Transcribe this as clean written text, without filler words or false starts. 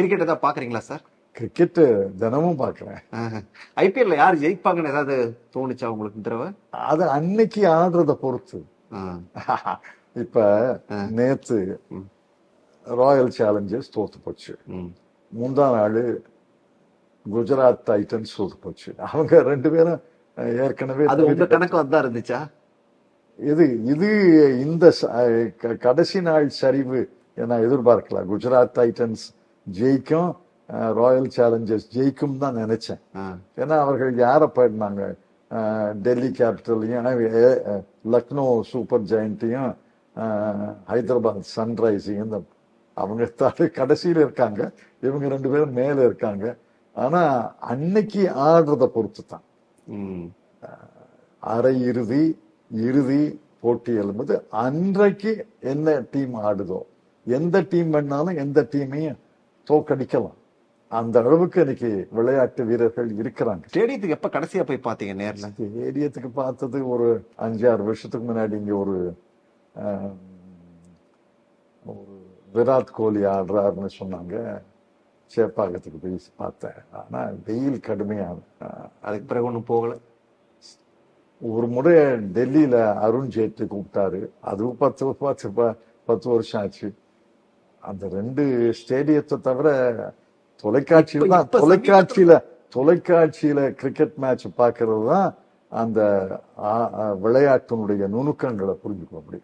Cricket ஏதாவது பாக்குறீங்களா sir? Cricket தினமும் பாக்குறேன். ஐபிஎல்ல யார் ஜெயிப்பாங்கன்னு ஏதாவது தோணுச்சா உங்களுக்கு இந்த தடவை? அது அன்னைக்கு ஆடுறத பொறுத்து. இப்ப நேத்து ராயல் சேலஞ்சர்ஸ் தோத்து போச்சு, முந்தா நாள் குஜராத் டைட்டன்ஸ் தோத்து போச்சு. அவங்க 2 பேரும் ஏற்கனவே கணக்கு வந்தா இருந்துச்சா? இது இந்த கடைசி நாள் சரிவு நான் எதிர்பார்க்கல. குஜராத் டைட்டன்ஸ் ஜெயிக்கும், ராயல் சேலஞ்சர்ஸ் ஜெயிக்கும் தான் நினைச்சேன். ஏன்னா அவர்கள் யார போயிருந்தாங்க, டெல்லி கேபிட்டலையும் லக்னோ சூப்பர் ஜெயண்ட்டையும் ஹைதராபாத் சன்ரைஸையும் அவங்க கடைசியில் இருக்காங்க, இவங்க 2 பேரும் மேல இருக்காங்க. ஆனா அன்னைக்கு ஆடுறத பொறுத்து தான் அரை இறுதி இறுதி போட்டி எழும்போது அன்றைக்கு என்ன டீம் ஆடுதோ, எந்த டீம் வேணாலும் எந்த டீமையும் தோக்கடிக்கலாம். அந்த அளவுக்கு இன்னைக்கு விளையாட்டு வீரர்கள் இருக்கிறாங்க. ஸ்டேடியத்துக்கு எப்ப கடைசியா போய் பாத்தீங்க நேர்ல? ஸ்டேடியத்துக்கு பார்த்தது ஒரு 5-6 வருஷத்துக்கு முன்னாடி. இங்க ஒரு விராட் கோலி ஆடுறாருன்னு சொன்னாங்க, சேப்பாக்கத்துக்கு போய் பார்த்தேன். ஆனா வெயில் கடுமையான, அதுக்கு பிறகு ஒன்றும் போகல. ஒரு முறை டெல்லியில அருண் ஜேட்லி கூப்பிட்டாரு, அதுவும் 10 வருஷம் ஆச்சு. அந்த 2 ஸ்டேடியத்தை தவிர தொலைக்காட்சியில கிரிக்கெட் மேட்ச் பாக்குறது தான் அந்த விளையாட்டினுடைய நுணுக்கங்களை புரிஞ்சுக்க முடியும்.